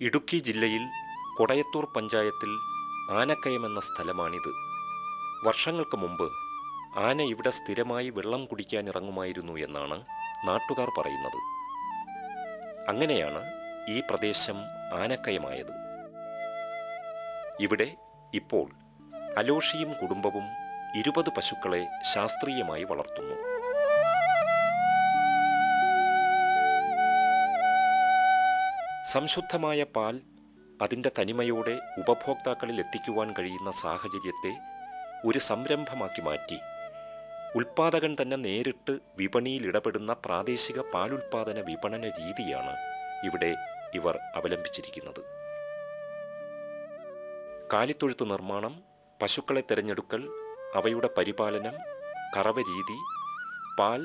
ഇടുക്കി ജില്ലയിൽ കൊടയത്തൂർ പഞ്ചായത്തിൽ ആനക്കയമെന്ന സ്ഥലമാണിത്. വർഷങ്ങൾക്ക് മുമ്പ് ആന ഇവിടെ സ്ഥിരമായി വെള്ളം കുടിക്കാനിറങ്ങുമായിരുന്നു എന്നാണ് നാട്ടുകാർ പറയുന്നത്. അങ്ങനെയാണ് ഈ പ്രദേശം ആനക്കയമായത്. ഇവിടെ ഇപ്പോൾ അലോഷിയും കുടുംബവും 20 പശുക്കളെ ശാസ്ത്രീയമായി വളർത്തുന്നു. സംശുദ്ധമായ പാൽ അതിൻ്റെ തനിമയോടെ ഉപഭോക്താക്കളിൽ എത്തിക്കുവാൻ കഴിയുന്ന സാഹചര്യത്തെ ഒരു സംരംഭമാക്കി മാറ്റി ഉൽപ്പാദകൻ തന്നെ നേരിട്ട് വിപണിയിൽ ഇടപെടുന്ന പ്രാദേശിക പാലുൽപാദന വിപണന രീതിയാണ് ഇവിടെ ഇവർ അവലംബിച്ചിരിക്കുന്നത്. കാലിത്തൊഴുത്ത് നിർമ്മാണം, പശുക്കളെ തിരഞ്ഞെടുക്കൽ, അവയുടെ പരിപാലനം, കറവ രീതി, പാൽ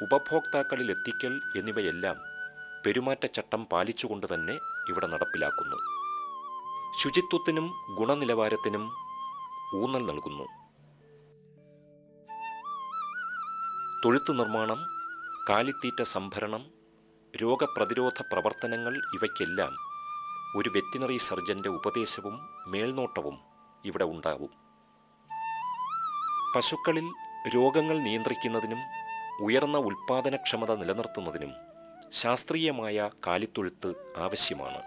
ഉപഭോക്താക്കളിൽ എത്തിക്കൽ എന്നിവയെല്ലാം പെരുമാറ്റച്ചട്ടം പാലിച്ചുകൊണ്ട് തന്നെ ഇവിടെ നടപ്പിലാക്കുന്നു. ശുചിത്വത്തിനും ഗുണനിലവാരത്തിനും ഊന്നൽ നൽകുന്നു. തൊഴുത്ത് നിർമ്മാണം, കാലിത്തീറ്റ സംഭരണം, രോഗപ്രതിരോധ പ്രവർത്തനങ്ങൾ ഇവയ്ക്കെല്ലാം ഒരു വെറ്റിനറി സർജന്റെ ഉപദേശവും മേൽനോട്ടവും ഇവിടെ ഉണ്ടാവും. പശുക്കളിൽ രോഗങ്ങൾ നിയന്ത്രിക്കുന്നതിനും ഉയർന്ന ഉൽപാദനക്ഷമത നിലനിർത്തുന്നതിനും ശാസ്ത്രീയമായ കാലിത്തൊഴുത്ത് ആവശ്യമാണ്.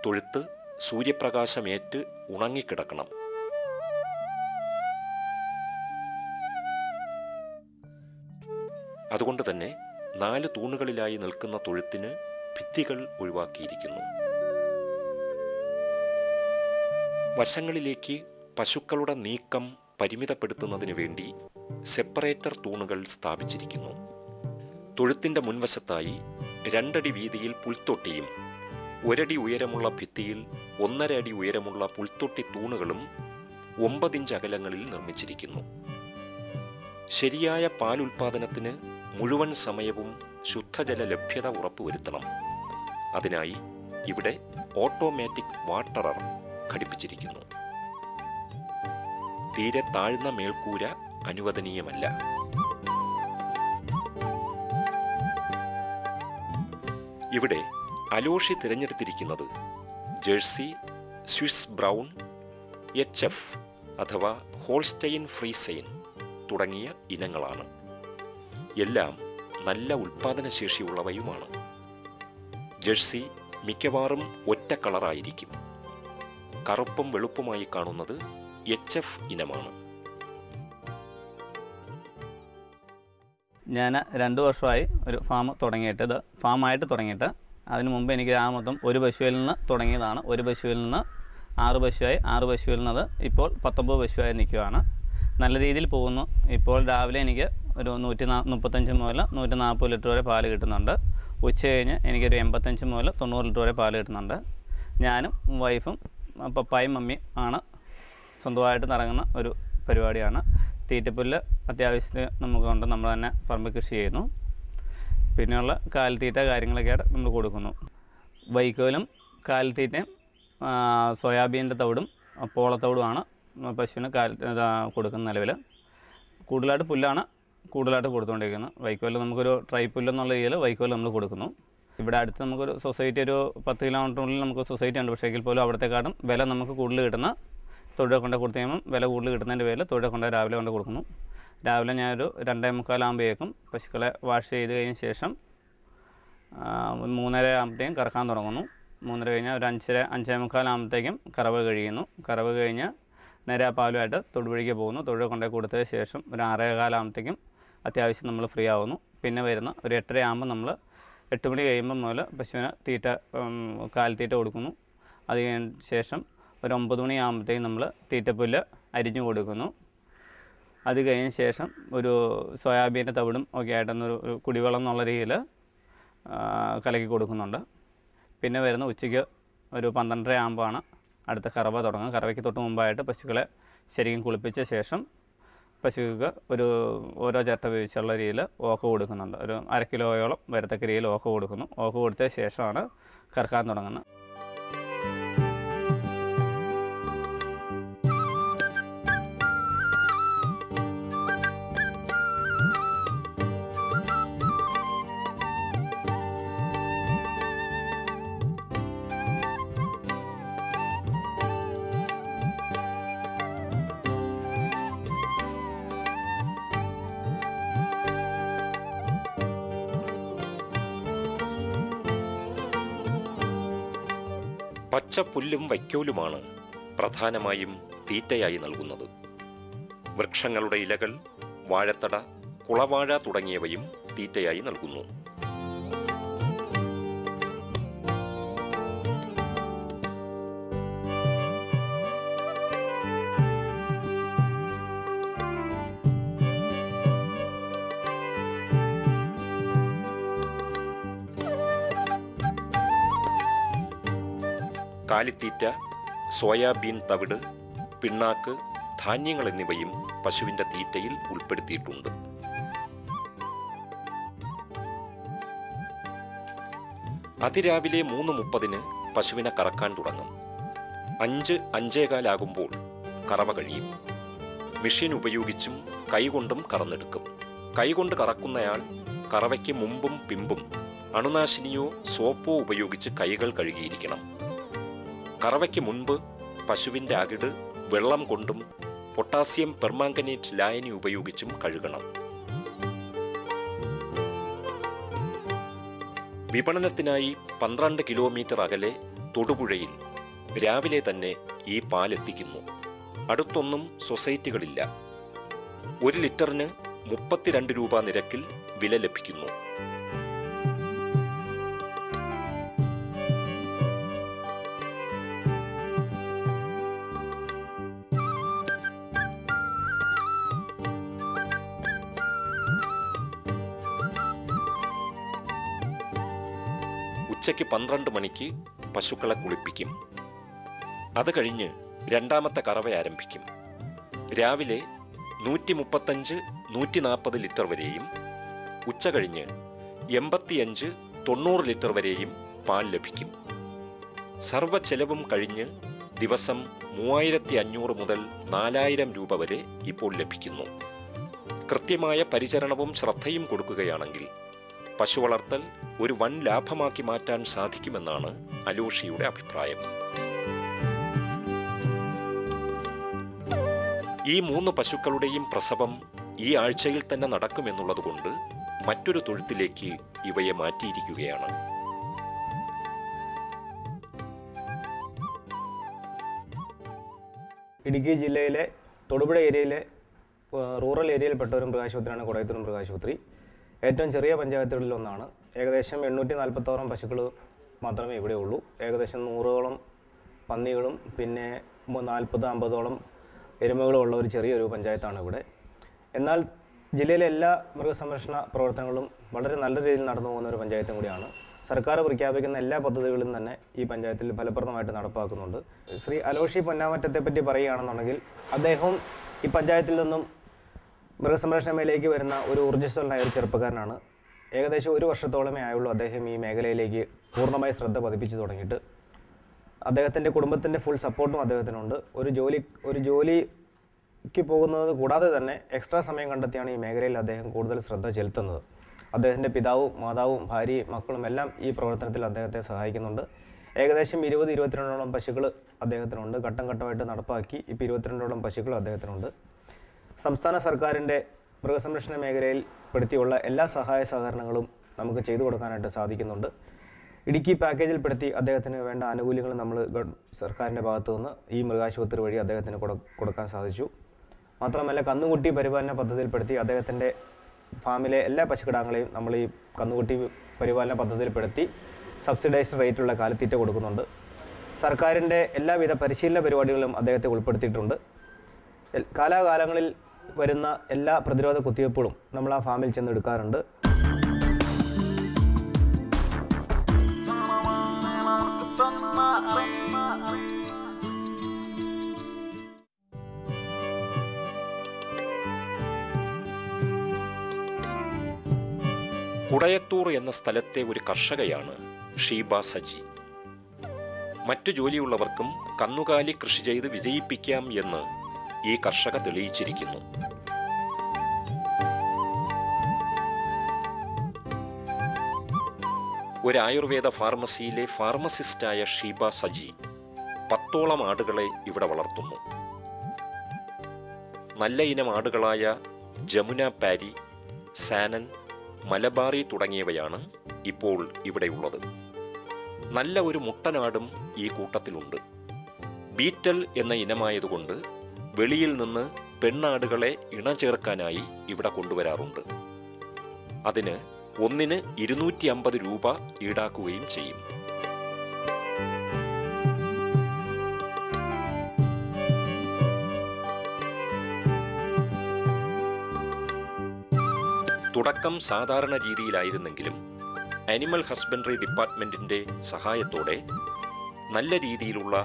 തൊഴുത്ത് സൂര്യപ്രകാശമേറ്റ് ഉണങ്ങിക്കിടക്കണം. അതുകൊണ്ട് തന്നെ 4 തൂണുകളിലായി നിൽക്കുന്ന തൊഴുത്തിന് ഭിത്തികൾ ഒഴിവാക്കിയിരിക്കുന്നു. വശങ്ങളിലേക്ക് പശുക്കളുടെ നീക്കം പരിമിതപ്പെടുത്തുന്നതിന് വേണ്ടി സെപ്പറേറ്റർ തൂണുകൾ സ്ഥാപിച്ചിരിക്കുന്നു. തൊഴുത്തിൻ്റെ മുൻവശത്തായി 2 അടി വീതിയിൽ പുൽത്തൊട്ടിയും 1 അടി ഉയരമുള്ള ഭിത്തിയിൽ 1.5 അടി ഉയരമുള്ള പുൽത്തൊട്ടി തൂണുകളും 9 ഇഞ്ച് അകലങ്ങളിൽ നിർമ്മിച്ചിരിക്കുന്നു. ശരിയായ പാലുൽപാദനത്തിന് മുഴുവൻ സമയവും ശുദ്ധജല ലഭ്യത ഉറപ്പുവരുത്തണം. അതിനായി ഇവിടെ ഓട്ടോമാറ്റിക് വാട്ടറർ ഘടിപ്പിച്ചിരിക്കുന്നു. തീരെ താഴ്ന്ന മേൽക്കൂര അനുവദനീയമല്ല. ഇവിടെ അലോഷി തിരഞ്ഞെടുത്തിരിക്കുന്നത് ജേഴ്സി, സ്വിസ് ബ്രൗൺ, HF അഥവാ ഹോൾസ്റ്റൈൻ ഫ്രീസെയിൻ തുടങ്ങിയ ഇനങ്ങളാണ്. എല്ലാം നല്ല ഉൽപാദനശേഷിയുള്ളവയുമാണ്. ജേഴ്സി മിക്കവാറും ഒറ്റ കളറായിരിക്കും. കറുപ്പും വെളുപ്പുമായി കാണുന്നത് HF ഇനമാണ്. ഞാൻ 2 വർഷമായി ഒരു ഫാം തുടങ്ങിയിട്ട്, ഇത് ഫാമായിട്ട് തുടങ്ങിയിട്ട്. അതിന് മുമ്പ് എനിക്ക് ആ മൊത്തം 1 പശുവിൽ നിന്ന് തുടങ്ങിയതാണ്. 1 പശുവിൽ നിന്ന് 6 പശുവായി, 6 പശുവിൽ നിന്ന് ഇപ്പോൾ 19 പശുവായി നിൽക്കുകയാണ്. നല്ല രീതിയിൽ പോകുന്നു. ഇപ്പോൾ രാവിലെ എനിക്ക് ഒരു 135 മുതൽ 140 ലിറ്റർ വരെ പാല് കിട്ടുന്നുണ്ട്. ഉച്ച കഴിഞ്ഞ് എനിക്കൊരു 85 മുതൽ 90 ലിറ്റർ വരെ പാല് കിട്ടുന്നുണ്ട്. ഞാനും വൈഫും പപ്പായും മമ്മിയും ആണ് സ്വന്തമായിട്ട് നടങ്ങുന്ന ഒരു പരിപാടിയാണ്. തീറ്റപ്പുല്ല് അത്യാവശ്യത്തിന് നമുക്കുണ്ട്. നമ്മൾ തന്നെ പറമ്പ് കൃഷി ചെയ്യുന്നു. പിന്നെയുള്ള കാലിത്തീറ്റ കാര്യങ്ങളൊക്കെയായിട്ട് നമ്മൾ കൊടുക്കുന്നു. വൈക്കോലും കാലിത്തീറ്റയും സോയാബീൻ്റെ തവിടും പോളത്തവിടുമാണ് പശുവിന് കൊടുക്കുന്ന നിലവിൽ. കൂടുതലായിട്ട് പുല്ലാണ് കൂടുതലായിട്ട് കൊടുത്തുകൊണ്ടിരിക്കുന്നത്. വൈക്കോല് നമുക്കൊരു ട്രൈ പുല്ലെന്നുള്ള രീതിയിൽ വൈക്കോല് നമ്മൾ കൊടുക്കുന്നു. ഇവിടെ അടുത്ത് നമുക്കൊരു സൊസൈറ്റി, ഒരു 10 കിലോമീറ്ററിനുള്ളിൽ നമുക്ക് സൊസൈറ്റി ഉണ്ട്. പക്ഷേ എങ്കിൽ പോലും അവിടത്തെക്കാട്ടും വില നമുക്ക് കൂടുതൽ കിട്ടുന്ന തൊഴിൽ കൊണ്ട് കൊടുത്തു കഴിയുമ്പം വില കൂടുതൽ കിട്ടുന്നതിൻ്റെ പേരിൽ തൊഴിൽ കൊണ്ട് രാവിലെ കൊണ്ട് കൊടുക്കുന്നു. രാവിലെ ഞാനൊരു 2:45 ആകുമ്പോഴേക്കും പശുക്കളെ വാഷ് ചെയ്ത് കഴിഞ്ഞ ശേഷം 3:30 ആകുമ്പോഴത്തേക്കും കറക്കാൻ തുടങ്ങുന്നു. 3:30 കഴിഞ്ഞാൽ ഒരു 5:45 ആകുമ്പോഴത്തേക്കും കറവ് കഴിയുന്നു. കറവ് കഴിഞ്ഞ് നേരെ പാലുമായിട്ട് തൊടുപുഴയ്ക്ക് പോകുന്നു. തൊഴിൽ കൊണ്ടേ കൊടുത്തതിന് ശേഷം ഒരു 6:15 ആകുമ്പോഴത്തേക്കും അത്യാവശ്യം നമ്മൾ ഫ്രീ ആവുന്നു. പിന്നെ വരുന്ന ഒരു 8:30 ആകുമ്പോൾ നമ്മൾ 8 മണി കഴിയുമ്പോൾ മുതൽ പശുവിന് തീറ്റ, കാലിത്തീറ്റ കൊടുക്കുന്നു. അത് കഴിഞ്ഞ ശേഷം ഒരു 9 മണി ആകുമ്പോഴത്തേക്കും നമ്മൾ തീറ്റപ്പുല്ല് അരിഞ്ഞു കൊടുക്കുന്നു. അത് കഴിഞ്ഞ ശേഷം ഒരു സോയാബീൻ്റെ തവിടും ഒക്കെ ആയിട്ടൊന്നൊരു കുടിവെള്ളം എന്നുള്ള രീതിയിൽ കലക്കി കൊടുക്കുന്നുണ്ട്. പിന്നെ വരുന്ന ഉച്ചയ്ക്ക് ഒരു 12:30 ആകുമ്പോഴാണ് അടുത്ത കറവ തുടങ്ങുക. കറവയ്ക്ക് തൊട്ട് മുമ്പായിട്ട് പശുക്കളെ ശരിക്കും കുളിപ്പിച്ച ശേഷം പശുക്കൾക്ക് ഓരോ ചിരട്ട വീതിച്ചുള്ള രീതിയിൽ ഓക്ക കൊടുക്കുന്നുണ്ട്. ഒരു 1/2 കിലോയോളം വരത്തക്ക രീതിയിൽ ഓക്ക കൊടുക്കുന്നു. ഓക്ക കൊടുത്ത ശേഷമാണ് കറക്കാൻ തുടങ്ങുന്നത്. പച്ചപ്പുല്ലും വൈക്കോലുമാണ് പ്രധാനമായും തീറ്റയായി നൽകുന്നത്. വൃക്ഷങ്ങളുടെ ഇലകൾ, വാഴത്തട, കുളവാഴ തുടങ്ങിയവയും തീറ്റയായി നൽകുന്നു. കാലിത്തീറ്റ, സോയാബീൻ തവിട്, പിണ്ണാക്ക്, ധാന്യങ്ങൾ എന്നിവയും പശുവിൻ്റെ തീറ്റയിൽ ഉൾപ്പെടുത്തിയിട്ടുണ്ട്. അതിരാവിലെ 3:30 പശുവിനെ കറക്കാൻ തുടങ്ങും. 5-5:15 കറവ കഴിയും. മെഷീൻ ഉപയോഗിച്ചും കൈകൊണ്ടും കറന്നെടുക്കും. കൈകൊണ്ട് കറക്കുന്നയാൾ കറവയ്ക്ക് മുമ്പും പിമ്പും അണുനാശിനിയോ സോപ്പോ ഉപയോഗിച്ച് കൈകൾ കഴുകിയിരിക്കണം. കറവയ്ക്ക് മുൻപ് പശുവിൻ്റെ അകിട് വെള്ളം കൊണ്ടും പൊട്ടാസ്യം പെർമാംഗനേറ്റ് ലായനി ഉപയോഗിച്ചും കഴുകണം. വിപണനത്തിനായി 12 കിലോമീറ്റർ അകലെ തൊടുപുഴയിൽ രാവിലെ തന്നെ ഈ പാലെത്തിക്കുന്നു. അടുത്തൊന്നും സൊസൈറ്റികളില്ല. 1 ലിറ്ററിന് 32 രൂപ നിരക്കിൽ വില ലഭിക്കുന്നു. ഉച്ചയ്ക്ക് 12 മണിക്ക് പശുക്കളെ കുളിപ്പിക്കും. അത് കഴിഞ്ഞ് രണ്ടാമത്തെ കറവ ആരംഭിക്കും. രാവിലെ 135-140 ലിറ്റർ വരെയും ഉച്ച കഴിഞ്ഞ് 85-90 ലിറ്റർ വരെയും പാൽ ലഭിക്കും. സർവ്വ ചെലവും കഴിഞ്ഞ് ദിവസം 3500 മുതൽ 4000 രൂപ വരെ ഇപ്പോൾ ലഭിക്കുന്നു. കൃത്യമായ പരിചരണവും ശ്രദ്ധയും കൊടുക്കുകയാണെങ്കിൽ പശു വളർത്തൽ ഒരു വൻ ലാഭമാക്കി മാറ്റാൻ സാധിക്കുമെന്നാണ് അലോഷിയുടെ അഭിപ്രായം. ഈ 3 പശുക്കളുടെയും പ്രസവം ഈ ആഴ്ചയിൽ തന്നെ നടക്കുമെന്നുള്ളതുകൊണ്ട് മറ്റൊരു തൊഴുത്തിലേക്ക് ഇവയെ മാറ്റിയിരിക്കുകയാണ്. ഇടുക്കി ജില്ലയിലെ തൊടുപുഴ ഏരിയയിലെ റൂറൽ ഏരിയയിൽപ്പെട്ട ഒരു മൃഗാശുപത്രിയാണ് കൊടയത്തൂർ മൃഗാശുപത്രി. ഏറ്റവും ചെറിയ പഞ്ചായത്തുകളിലൊന്നാണ്. ഏകദേശം 846 പശുക്കൾ മാത്രമേ ഇവിടെ ഉള്ളൂ. ഏകദേശം 100ഓളം പന്നികളും പിന്നെ 40-50ഓളം എരുമകളും ഉള്ള ഒരു ചെറിയൊരു പഞ്ചായത്താണ് ഇവിടെ. എന്നാൽ ജില്ലയിലെ എല്ലാ മൃഗസംരക്ഷണ പ്രവർത്തനങ്ങളും വളരെ നല്ല രീതിയിൽ നടന്നു പോകുന്ന ഒരു പഞ്ചായത്തും കൂടിയാണ്. സർക്കാർ പ്രഖ്യാപിക്കുന്ന എല്ലാ പദ്ധതികളും തന്നെ ഈ പഞ്ചായത്തിൽ ഫലപ്രദമായിട്ട് നടപ്പാക്കുന്നുണ്ട്. ശ്രീ അലോഷി പൊന്നാമറ്റത്തെപ്പറ്റി പറയുകയാണെന്നുണ്ടെങ്കിൽ അദ്ദേഹം ഈ പഞ്ചായത്തിൽ നിന്നും മൃഗസംരക്ഷണ മേഖലയിലേക്ക് വരുന്ന ഒരു ഊർജ്ജസ്വലനായ ഒരു ചെറുപ്പക്കാരനാണ്. ഏകദേശം 1 വർഷത്തോളമേ ആയുള്ളൂ അദ്ദേഹം ഈ മേഖലയിലേക്ക് പൂർണ്ണമായി ശ്രദ്ധ പതിപ്പിച്ചു തുടങ്ങിയിട്ട്. അദ്ദേഹത്തിൻ്റെ കുടുംബത്തിൻ്റെ ഫുൾ സപ്പോർട്ടും അദ്ദേഹത്തിനുണ്ട്. ഒരു ജോലിക്ക് പോകുന്നത് കൂടാതെ തന്നെ എക്സ്ട്രാ സമയം കണ്ടെത്തിയാണ് ഈ മേഖലയിൽ അദ്ദേഹം കൂടുതൽ ശ്രദ്ധ ചെലുത്തുന്നത്. അദ്ദേഹത്തിൻ്റെ പിതാവും മാതാവും ഭാര്യയും മക്കളും എല്ലാം ഈ പ്രവർത്തനത്തിൽ അദ്ദേഹത്തെ സഹായിക്കുന്നുണ്ട്. ഏകദേശം 20-22ഓളം പശുക്കൾ അദ്ദേഹത്തിനുണ്ട്. ഘട്ടം ഘട്ടമായിട്ട് നടപ്പാക്കി ഇപ്പോൾ 22ഓളം പശുക്കൾ അദ്ദേഹത്തിനുണ്ട്. സംസ്ഥാന സർക്കാരിൻ്റെ മൃഗസംരക്ഷണ മേഖലയിൽ പെടുത്തിയുള്ള എല്ലാ സഹായ സഹകരണങ്ങളും നമുക്ക് ചെയ്തു കൊടുക്കാനായിട്ട് സാധിക്കുന്നുണ്ട്. ഇടുക്കി പാക്കേജിൽ പെടുത്തി അദ്ദേഹത്തിന് വേണ്ട ആനുകൂല്യങ്ങൾ നമ്മൾ സർക്കാരിൻ്റെ ഭാഗത്തു നിന്ന് ഈ മൃഗാശുപത്രി വഴി അദ്ദേഹത്തിന് കൊടുക്കാൻ സാധിച്ചു. മാത്രമല്ല കന്നുകുട്ടി പരിപാലന പദ്ധതിയിൽപ്പെടുത്തി അദ്ദേഹത്തിൻ്റെ ഫാമിലെ എല്ലാ പശുക്കിടാങ്ങളെയും നമ്മൾ ഈ കന്നുകുട്ടി പരിപാലന പദ്ധതിയിൽപ്പെടുത്തി സബ്സിഡൈസ്ഡ് റേറ്റുള്ള കാലിത്തീറ്റ കൊടുക്കുന്നുണ്ട്. സർക്കാരിൻ്റെ എല്ലാവിധ പരിശീലന പരിപാടികളും അദ്ദേഹത്തെ ഉൾപ്പെടുത്തിയിട്ടുണ്ട്. കാലാകാലങ്ങളിൽ വരുന്ന എല്ലാ പ്രതിരോധ കുത്തിവയ്പ്പുകളും നമ്മൾ ആ ഫാമിൽ ചെന്ന് എടുക്കാറുണ്ട്. കുടയത്തൂർ എന്ന സ്ഥലത്തെ ഒരു കർഷകയാണ് ഷീബ സജി. മറ്റു ജോലിയുള്ളവർക്കും കന്നുകാലി കൃഷി ചെയ്ത് വിജയിപ്പിക്കാം എന്ന് ഈ കർഷക തെളിയിച്ചിരിക്കുന്നു. ഒരു ആയുർവേദ ഫാർമസിയിലെ ഫാർമസിസ്റ്റായ ഷീബ സജി 10ഓളം ആടുകളെ ഇവിടെ വളർത്തുന്നു. നല്ല ഇനം ആടുകളായ ജമുന പാരി, സാനൻ, മലബാറി തുടങ്ങിയവയാണ് ഇപ്പോൾ ഇവിടെയുള്ളത്. നല്ല ഒരു മുട്ടനാടും ഈ കൂട്ടത്തിലുണ്ട്. ബീറ്റൽ എന്ന ഇനമായതുകൊണ്ട് വെളിയിൽ നിന്ന് പെണ്ണാടുകളെ ഇണചേർക്കാനായി ഇവിടെ കൊണ്ടുവരാറുണ്ട്. അതിന് ഒന്നിന് 250 രൂപ ഈടാക്കുകയും ചെയ്യും. തുടക്കം സാധാരണ രീതിയിലായിരുന്നെങ്കിലും ആനിമൽ ഹസ്ബൻഡറി ഡിപ്പാർട്ട്മെൻറ്റിൻ്റെ സഹായത്തോടെ നല്ല രീതിയിലുള്ള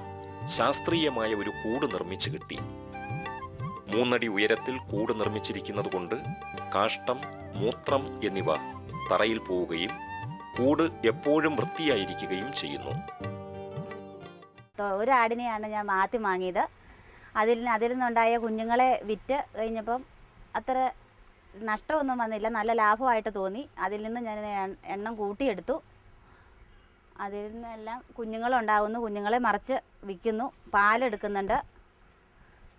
ശാസ്ത്രീയമായ ഒരു കൂട് നിർമ്മിച്ചു കിട്ടി. 3 അടി ഉയരത്തിൽ കൂട് നിർമ്മിച്ചിരിക്കുന്നത് കൊണ്ട് കാഷ്ടം, മൂത്രം എന്നിവ തറയിൽ പോവുകയും കൂട് എപ്പോഴും വൃത്തിയായിരിക്കുകയും ചെയ്യുന്നു. ഒരു ആടിനെയാണ് ഞാൻ ആദ്യം വാങ്ങിയത്. അതിൽ നിന്നുണ്ടായ കുഞ്ഞുങ്ങളെ വിറ്റ് കഴിഞ്ഞപ്പം അത്ര നഷ്ടമൊന്നും വന്നില്ല, നല്ല ലാഭമായിട്ട് തോന്നി. അതിൽ നിന്ന് ഞാൻ എണ്ണം കൂട്ടിയെടുത്തു. അതിൽ നിന്നെല്ലാം കുഞ്ഞുങ്ങളുണ്ടാകുന്നു, കുഞ്ഞുങ്ങളെ മറിച്ച് വിൽക്കുന്നു, പാലെടുക്കുന്നുണ്ട്.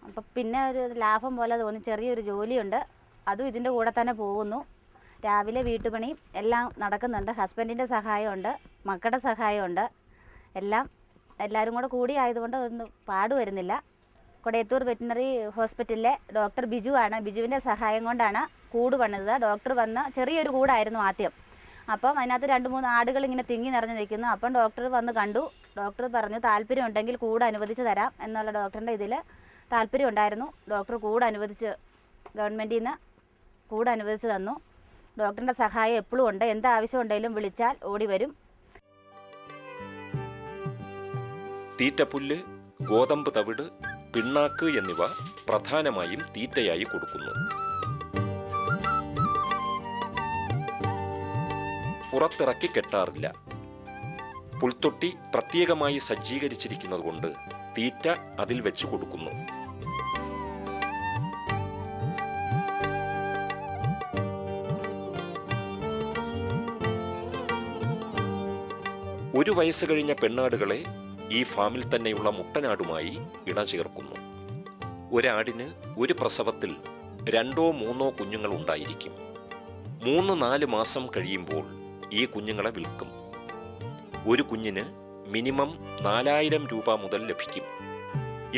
അപ്പം പിന്നെ ഒരു ലാഭം പോലെ തോന്നി. ചെറിയൊരു ജോലിയുണ്ട്, അതും ഇതിൻ്റെ കൂടെ തന്നെ പോകുന്നു. രാവിലെ വീട്ടുപണിയും എല്ലാം നടക്കുന്നുണ്ട്. ഹസ്ബൻഡിൻ്റെ സഹായമുണ്ട്, മക്കളുടെ സഹായമുണ്ട്. എല്ലാവരും കൂടി ആയതുകൊണ്ട് ഒന്നും പാട് വരുന്നില്ല. കൊടയത്തൂർ വെറ്റിനറി ഹോസ്പിറ്റലിലെ ഡോക്ടർ ബിജു ആണ്. ബിജുവിൻ്റെ സഹായം കൊണ്ടാണ് കൂട് പണിതത്. ഡോക്ടർ വന്ന് ചെറിയൊരു കൂടായിരുന്നു ആദ്യം. അപ്പം അതിനകത്ത് 2-3 ആടുകൾ ഇങ്ങനെ തിങ്ങി നിറഞ്ഞു നിൽക്കുന്നു. അപ്പം ഡോക്ടർ വന്ന് കണ്ടു. ഡോക്ടർ പറഞ്ഞു താല്പര്യം ഉണ്ടെങ്കിൽ കൂട് അനുവദിച്ച് തരാം എന്നുള്ള ഡോക്ടറിൻ്റെ ഇതിൽ താല്പര്യം ഉണ്ടായിരുന്നു. ഡോക്ടർ കൂട് അനുവദിച്ച്, ഗവൺമെൻറ്റിൽ നിന്ന് കൂട് അനുവദിച്ച് തന്നു. ഡോക്ടറിൻ്റെ സഹായം എപ്പോഴും ഉണ്ട്. എന്താവശ്യം ഉണ്ടെങ്കിലും വിളിച്ചാൽ ഓടി വരും. തീറ്റപ്പുല്ല്, ഗോതമ്പ് തവിട്, പിണ്ണാക്ക് എന്നിവ പ്രധാനമായും തീറ്റയായി കൊടുക്കുന്നു. പുറത്തിറക്കി കെട്ടാറില്ല. പുൽത്തൊട്ടി പ്രത്യേകമായി സജ്ജീകരിച്ചിരിക്കുന്നതുകൊണ്ട് തീറ്റ അതിൽ വെച്ച് കൊടുക്കുന്നു. ഒരു വയസ്സ് കഴിഞ്ഞ പെണ്ണാടുകളെ ഈ ഫാമിൽ തന്നെയുള്ള മുട്ടനാടുമായി ഇണചേർക്കുന്നു. ഒരാടിന് ഒരു പ്രസവത്തിൽ 2-3 കുഞ്ഞുങ്ങൾ ഉണ്ടായിരിക്കും. 3-4 മാസം കഴിയുമ്പോൾ ഈ കുഞ്ഞുങ്ങളെ വിൽക്കും. ഒരു കുഞ്ഞിന് മിനിമം 4000 രൂപ മുതൽ ലഭിക്കും.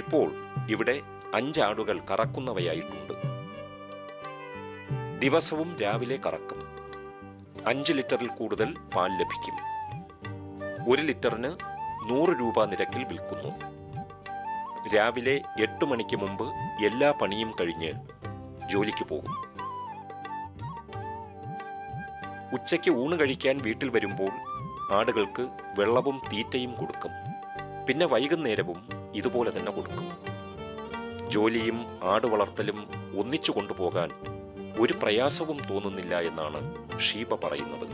ഇപ്പോൾ ഇവിടെ 5 ആടുകൾ കറക്കുന്നവയായിട്ടുണ്ട്. ദിവസവും രാവിലെ കറക്കും. 5 ലിറ്ററിൽ കൂടുതൽ പാൽ ലഭിക്കും. 1 ലിറ്ററിന് 100 രൂപ നിരക്കിൽ വിൽക്കുന്നു. രാവിലെ 8 മണിക്ക് മുമ്പ് എല്ലാ പണിയും കഴിഞ്ഞ് ജോലിക്ക് പോകും. ഉച്ചയ്ക്ക് ഊണ് കഴിക്കാൻ വീട്ടിൽ വരുമ്പോൾ ആടുകൾക്ക് വെള്ളവും തീറ്റയും കൊടുക്കും. പിന്നെ വൈകുന്നേരവും ഇതുപോലെ തന്നെ കൊടുക്കും. ജോലിയും ആട് വളർത്തലും ഒന്നിച്ചു കൊണ്ടുപോകാൻ ഒരു പ്രയാസവും തോന്നുന്നില്ല എന്നാണ് ഷീബ പറയുന്നത്.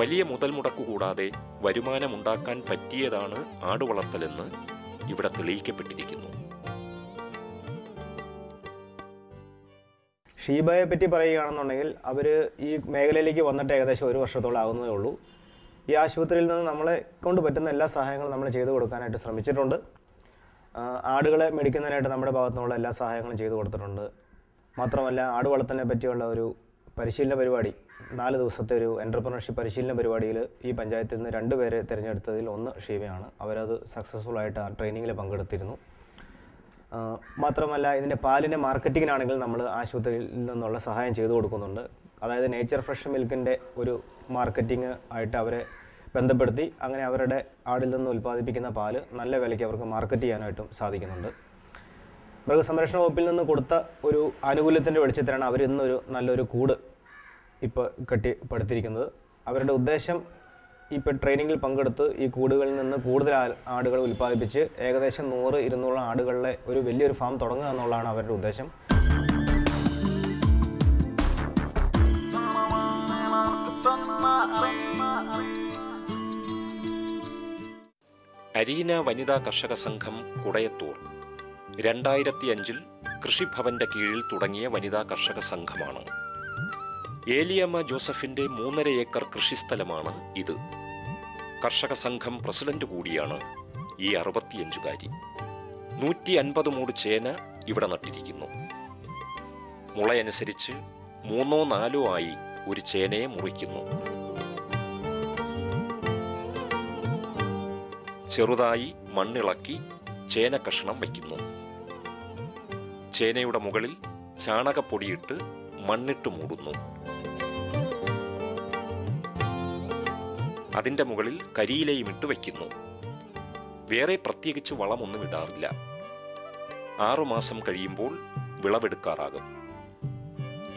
വലിയ മുതൽ മുടക്കു കൂടാതെ വരുമാനമുണ്ടാക്കാൻ പറ്റിയതാണ് ആടുവളർത്തലെന്ന് ഇവിടെ തെളിയിക്കപ്പെട്ടിരിക്കുന്നു. ഷീബയെ പറ്റി പറയുകയാണെന്നുണ്ടെങ്കിൽ അവർ ഈ മേഖലയിലേക്ക് വന്നിട്ട് ഏകദേശം 1 വർഷത്തോളം ആകുന്നതേ ഉള്ളൂ. ഈ ആശുപത്രിയിൽ നിന്ന് നമ്മളെ കൊണ്ട് പറ്റുന്ന എല്ലാ സഹായങ്ങളും നമ്മൾ ചെയ്തു കൊടുക്കാനായിട്ട് ശ്രമിച്ചിട്ടുണ്ട്. ആടുകളെ മേടിക്കുന്നതിനായിട്ട് നമ്മുടെ ഭാഗത്തുനിന്നുള്ള എല്ലാ സഹായങ്ങളും ചെയ്തു കൊടുത്തിട്ടുണ്ട്. മാത്രമല്ല ആട് വളർത്തലിനെ പറ്റിയുള്ള ഒരു പരിശീലന പരിപാടി, 4 ദിവസത്തെ ഒരു എൻ്റർപ്രണർഷിപ്പ് പരിശീലന പരിപാടിയിൽ ഈ പഞ്ചായത്തിൽ നിന്ന് 2 പേരെ തിരഞ്ഞെടുത്തതിൽ ഒന്ന് ഷീബയാണ്. അവരത് സക്സസ്ഫുള്ളായിട്ട് ആ ട്രെയിനിങ്ങിൽ പങ്കെടുത്തിരുന്നു. മാത്രമല്ല ഇതിൻ്റെ പാലിൻ്റെ മാർക്കറ്റിങ്ങിനാണെങ്കിൽ നമ്മൾ ആശുപത്രിയിൽ നിന്നുള്ള സഹായം ചെയ്തു കൊടുക്കുന്നുണ്ട്. അതായത് നേച്ചർ ഫ്രഷ് മിൽക്കിൻ്റെ ഒരു മാർക്കറ്റിംഗ് ആയിട്ട് അവരെ ബന്ധപ്പെടുത്തി അങ്ങനെ അവരുടെ ആടിൽ നിന്ന് ഉൽപ്പാദിപ്പിക്കുന്ന പാല് നല്ല വിലയ്ക്ക് അവർക്ക് മാർക്കറ്റ് ചെയ്യാനായിട്ടും സാധിക്കുന്നുണ്ട്. മൃഗസംരക്ഷണ വകുപ്പിൽ നിന്ന് കൊടുത്ത ഒരു ആനുകൂല്യത്തിൻ്റെ വെളിച്ചത്തിലാണ് അവർ ഇന്നൊരു നല്ലൊരു കൂട് ഇപ്പോൾ കെട്ടിപ്പടുത്തിരിക്കുന്നത്. അവരുടെ ഉദ്ദേശം ഇപ്പോൾ ട്രെയിനിങ്ങിൽ പങ്കെടുത്ത് ഈ കൂടുകളിൽ നിന്ന് കൂടുതൽ ആടുകൾ ഉൽപ്പാദിപ്പിച്ച് ഏകദേശം 100-200 ആടുകളുടെ ഒരു വലിയൊരു ഫാം തുടങ്ങുക എന്നുള്ളതാണ് അവരുടെ ഉദ്ദേശം. അരീന വനിതാ കർഷക സംഘം കുടയത്തൂർ 2005 കൃഷിഭവന്റെ കീഴിൽ തുടങ്ങിയ വനിതാ കർഷക സംഘമാണ്. ഏലിയമ്മ ജോസഫിന്റെ 3.5 ഏക്കർ കൃഷിസ്ഥലമാണ് ഇത്. കർഷക സംഘം പ്രസിഡന്റ് കൂടിയാണ് ഈ 65-കാരി. 150 മൂട് ചേന ഇവിടെ നട്ടിരിക്കുന്നു. മുളയനുസരിച്ച് 3-4 ആയി ഒരു ചേനയെ മുറിക്കുന്നു. ചെറുതായി മണ്ണിളക്കി ചേന കഷ്ണം വയ്ക്കുന്നു. ചേനയുടെ മുകളിൽ ചാണകപ്പൊടിയിട്ട് മണ്ണിട്ട് മൂടുന്നു. അതിൻ്റെ മുകളിൽ കരിയിലയും ഇട്ട് വയ്ക്കുന്നു. വേറെ പ്രത്യേകിച്ച് വളമൊന്നും ഇടാറില്ല. 6 മാസം കഴിയുമ്പോൾ വിളവെടുക്കാറാകും.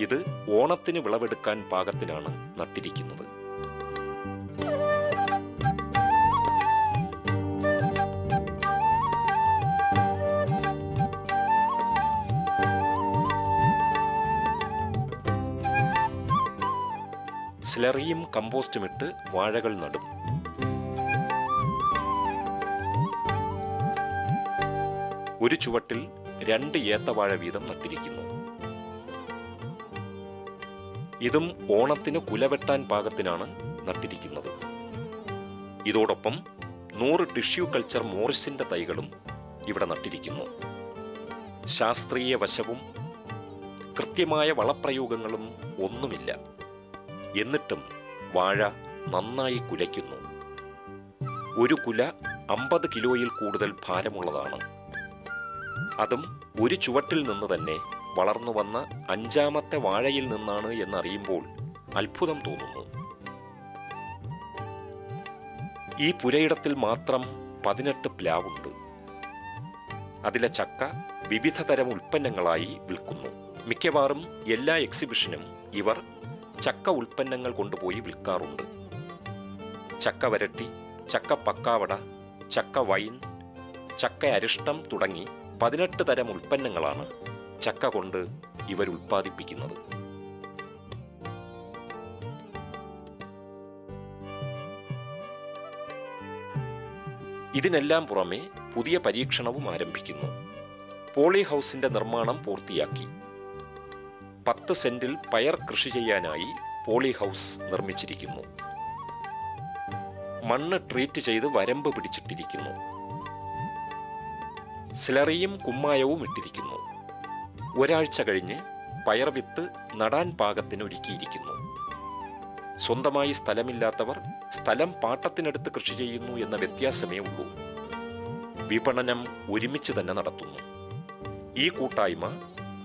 ഇത് ഓണത്തിന് വിളവെടുക്കാൻ പാകത്തിനാണ് നട്ടിരിക്കുന്നത്. സ്ലറിയും കമ്പോസ്റ്റും ഇട്ട് വാഴകൾ നടും. ഒരു ചുവട്ടിൽ 2 ഏത്തവാഴ വീതം നട്ടിരിക്കുന്നു. ഇതും ഓണത്തിന് കുലവെട്ടാൻ പാകത്തിനാണ് നട്ടിരിക്കുന്നത്. ഇതോടൊപ്പം 100 ടിഷ്യൂ കൾച്ചർ മോറിസിന്റെ തൈകളും ഇവിടെ നട്ടിരിക്കുന്നു. ശാസ്ത്രീയ വശവും കൃത്യമായ വളപ്രയോഗങ്ങളും ഒന്നുമില്ല. എന്നിട്ടും വാഴ നന്നായി കുലയ്ക്കുന്നു. ഒരു കുല 50 കിലോയിൽ കൂടുതൽ ഭാരമുള്ളതാണ്. അതും ഒരു ചുവട്ടിൽ നിന്ന് തന്നെ വളർന്നു വന്ന 5ാമത്തെ വാഴയിൽ നിന്നാണ് എന്നറിയുമ്പോൾ അത്ഭുതം തോന്നുന്നു. ഈ പുരയിടത്തിൽ മാത്രം 18 പ്ലാവുണ്ട്. അതിലെ ചക്ക വിവിധ തരം ഉൽപ്പന്നങ്ങളായി വിൽക്കുന്നു. മിക്കവാറും എല്ലാ എക്സിബിഷനും ഇവർ ചക്ക ഉൽപ്പന്നങ്ങൾ കൊണ്ടുപോയി വിൽക്കാറുണ്ട്. ചക്ക വരട്ടി, ചക്ക പക്കാവട, ചക്ക വൈൻ, ചക്ക അരിഷ്ടം തുടങ്ങി 18 തരം ഉൽപ്പന്നങ്ങളാണ് ചക്ക കൊണ്ട് ഇവർ ഉൽപ്പാദിപ്പിക്കുന്നത്. ഇതിനെല്ലാം പുറമെ പുതിയ പരീക്ഷണവും ആരംഭിക്കുന്നു. പോളി ഹൗസിന്റെ നിർമ്മാണം പൂർത്തിയാക്കി. 10 സെന്റിൽ പയർ കൃഷി ചെയ്യാനായി പോളി ഹൗസ് നിർമ്മിച്ചിരിക്കുന്നു. മണ്ണ് ട്രീറ്റ് ചെയ്ത് വരമ്പ് പിടിച്ചിട്ടിരിക്കുന്നു. സ്ലറിയും കുമ്മായവും ഇട്ടിരിക്കുന്നു. ഒരാഴ്ച കഴിഞ്ഞ് പയർ വിത്ത് നടാൻ പാകത്തിന് ഒരുക്കിയിരിക്കുന്നു. സ്വന്തമായി സ്ഥലമില്ലാത്തവർ സ്ഥലം പാട്ടത്തിനടുത്ത് കൃഷി ചെയ്യുന്നു എന്ന വ്യത്യാസമേ ഉള്ളൂ. വിപണനം ഒരുമിച്ച് തന്നെ നടത്തുന്നു. ഈ കൂട്ടായ്മ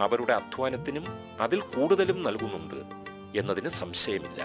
അവരുടെ അധ്വാനത്തിനും അതിൽ കൂടുതലും നൽകുന്നുണ്ട് എന്നതിന് സംശയമില്ല.